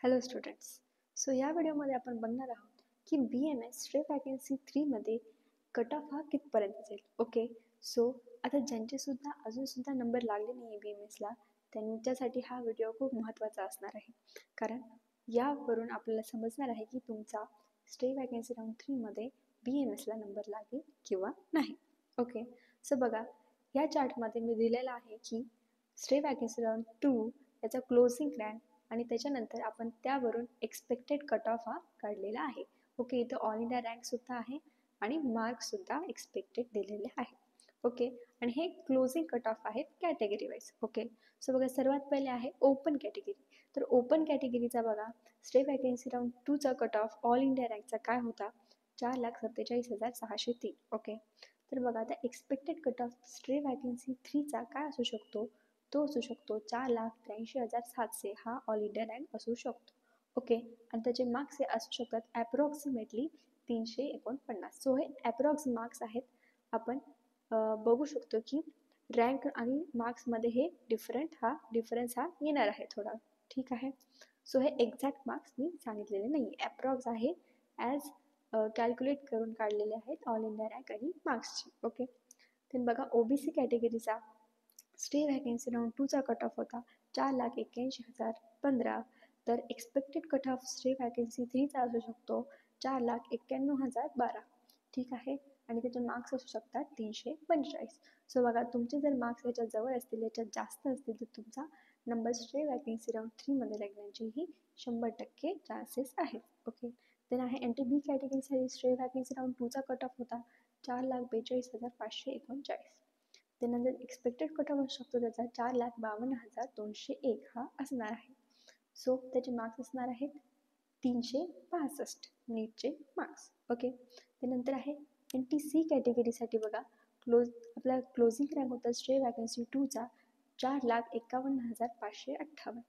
Hello students. So या व्हिडिओमध्ये आपण बघणार आहोत की BMS स्ट्रेट वॅकन्सी 3 मध्ये कट ऑफ हा कितपर्यंत जाईल. ओके, सो आता ज्यांचेसुद्धा अजूनसुद्धा नंबर लागले नाही आहे BMSला, त्यांच्यासाठी हा व्हिडिओ खूप महत्त्वाचा असणार आहे. कारण यावरून आपल्याला समजणार आहे की तुमचा स्टे वॅकन्सी राऊंड 3 मध्ये BMSला नंबर लागेल किंवा नाही. ओके, सो बघा, या चार्टमध्ये मी दिलेला आहे की स्टे वॅकन्सी राऊंड 2 याचा क्लोजिंग रँक आणि त्याच्यानंतर आपण त्यावरून एक्सपेक्टेड कट ऑफ हा काढलेला आहे. ओके, इथं ऑल इंडिया रँकसुद्धा आहे आणि मार्क्ससुद्धा एक्सपेक्टेड दिलेले आहे. ओके, आणि हे क्लोजिंग कट ऑफ आहेत कॅटेगरी वाईज. ओके, सो बघा, सर्वात पहिले आहे ओपन कॅटेगरी. तर ओपन कॅटेगरीचा बघा, स्टे वॅकन्सी राऊंड 2चा कट ऑफ ऑल इंडिया रँकचा काय होता? 4,47,603. ओके, तर बघा आता expected cut off stay vacancy 3चा काय असू शकतो? तो असू शकतो 4,83,700 हा ऑल इंडिया रँक असू शकतो. ओके, आणि त्याचे मार्क्स हे असू शकतात ॲप्रॉक्सिमेटली 349. सो हे ॲप्रॉक्स मार्क्स आहेत. आपण बघू शकतो की रँक आणि मार्क्समध्ये हे डिफरन्स हा येणार आहे थोडा. ठीक आहे, सो हे एक्झॅक्ट मार्क्स मी सांगितलेले नाही, ॲप्रॉक्स आहे, ॲज कॅल्क्युलेट करून काढलेले आहेत ऑल इंडिया रँक आणि मार्क्सची. ओके, तर बघा, OBC कॅटेगरीचा स्टे वॅकन्सी राऊंड 2चा कट ऑफ होता 4,81,015. तर expected cut off stay vacancy 3चा असू शकतो 4,91,012. ठीक आहे, आणि त्याचे मार्क्स असू शकतात 345. सो बघा, तुमचे जर मार्क्स याच्यात जवळ असतील, याच्यात जास्त असतील, तर तुमचा नंबर स्टे वॅकन्सी राऊंड 3 मध्ये लागण्याचेही 100% चान्सेस आहेत. ओके, देन आहे NTB कॅटेगरीसाठी स्टे वॅकन्सी राऊंड 2चा कट ऑफ होता 4,42,539. त्यानंतर एक्सपेक्टेड कट ऑफ असू शकतो त्याचा 4,52,201 हा असणार आहे. सो त्याचे मार्क्स असणार आहेत 365 नीटचे मार्क्स. ओके, त्यानंतर आहे NTC कॅटेगरीसाठी बघा, आपला क्लोजिंग रँक होता स्टे वॅकन्सी 2चा 4,51,558.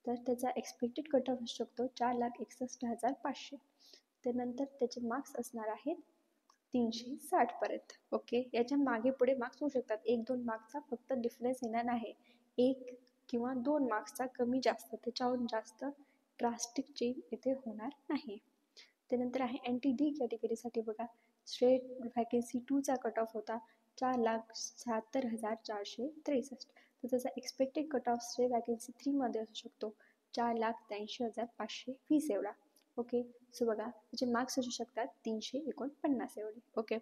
तर त्याचा एक्सपेक्टेड कट ऑफ असू शकतो 4,61,500. त्यानंतर त्याचे मार्क्स असणार आहेत 360 पर्यंत. ओके, याच्या मागे पुढे मार्क्स होऊ शकतात, 1-2 मार्क्सचा फक्त डिफरन्स येणार नाही, 1 किंवा 2 मार्क्सचा कमी जास्त, त्याच्याहून जास्त ड्रास्टिक चेंज इथे होणार नाही. त्यानंतर आहे NTD कॅटेगरीसाठी बघा, स्ट्रेट वॅकन्सी 2चा कट ऑफ होता 4,77,463. तर त्याचा expected cut of straight vacancy 3 मध्ये असू शकतो 4,83,520 एवढा. ओके, सो बघा, त्याचे मार्क्स असू शकतात 349 एवढे. ओके,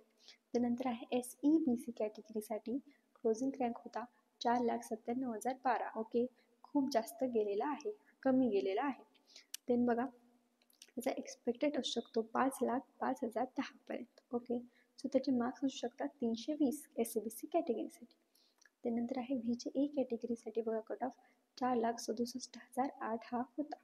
त्यानंतर आहे SEBC कॅटेगरीसाठी क्लोजिंग रँक होता 4,97,012. ओके, खूप जास्त गेलेला आहे, कमी गेलेला आहे. देन बघा, त्याचा एक्सपेक्टेड असू शकतो 5,05,010 पर्यंत. ओके, सो त्याचे मार्क्स असू शकतात 320 SEBC कॅटेगरीसाठी. त्यानंतर आहे VJA कॅटेगरीसाठी बघा, कट ऑफ 4,67,008 हा होता.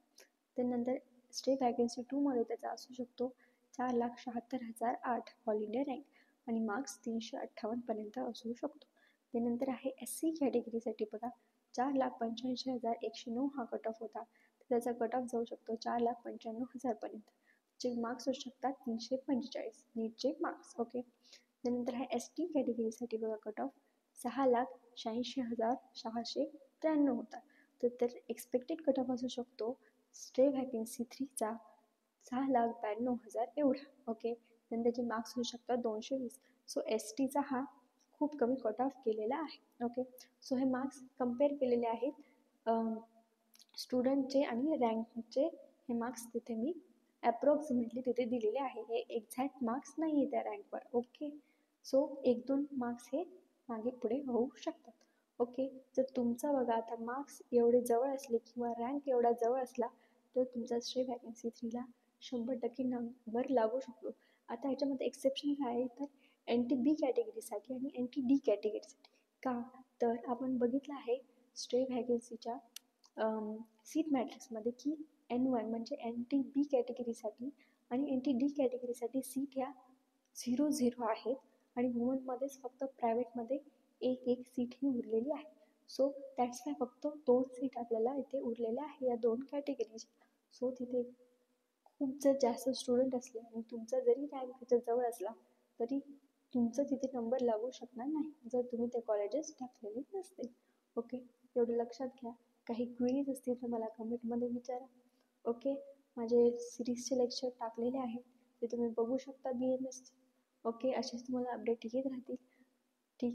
त्यानंतर स्टे वॅकन्सी 2 मध्ये त्याचा असू शकतो 4,76,008 ऑल इंडिया रँक आणि मार्क्स 358 पर्यंत असू शकतो. त्यानंतर आहे SC कॅटेगरीसाठी बघा, 4,85,109 हा कट ऑफ होता. त्याचा कट ऑफ जाऊ शकतो 4,95,000 पर्यंत. जे मार्क्स असू शकतात 345 नीटचे मार्क्स. ओके, त्यानंतर आहे ST कॅटेगरीसाठी बघा, कट ऑफ 6,86,693 होता. तर एक्सपेक्टेड कट ऑफ असू शकतो स्टे वॅकन्सी 3चा 6,92,000 एवढा. ओके, then त्याचे मार्क्स होऊ शकतात 220. सो STचा हा खूप कमी कट ऑफ केलेला आहे. ओके, सो हे मार्क्स कम्पेअर केलेले आहेत स्टुडंटचे आणि रँकचे. हे मार्क्स तिथे मी ॲप्रॉक्सिमेटली तिथे दिलेले आहे, हे एक्झॅक्ट मार्क्स नाही आहे त्या रँकवर. ओके, सो 1-2 मार्क्स हे मागे पुढे होऊ शकतात. ओके, जर तुमचा बघा आता मार्क्स एवढे जवळ असले किंवा रँक एवढा जवळ असला, तर तुमचा स्टे वॅकन्सी 3ला 100% नंबर लागू शकतो. आता ह्याच्यामध्ये एक्सेप्शन काय आहे, तर NTB कॅटेगरीसाठी आणि NTD कॅटेगरीसाठी. का तर आपण बघितलं आहे स्टे वॅकन्सीच्या सीट मॅट्रिक्समध्ये की N1 म्हणजे NTB कॅटेगरीसाठी आणि NTD कॅटेगरीसाठी सीट ह्या 0-0 आहेत आणि वुमनमध्येच फक्त प्रायव्हेटमध्ये 1-1 सीट ही उरलेली आहे. सो दॅट्स वाय फक्त 2 सीट आपल्याला इथे उरलेल्या आहे या 2 कॅटेगरीच्या. सो तिथे खूप जर जास्त स्टुडंट असले आणि तुमचा जरी रँक त्याच्या जवळ असला, तरी तुमचं तिथे नंबर लागू शकणार नाही जर तुम्ही ते कॉलेजेस टाकलेले नसतील. ओके, एवढं लक्षात घ्या. काही क्वेरीज असतील तर मला कमेंटमध्ये विचारा. ओके. माझे सिरीजचे लेक्चर टाकलेले आहेत, ते तुम्ही बघू शकता BMS. ओके, असेच तुम्हाला अपडेट येत राहतील. ठीक.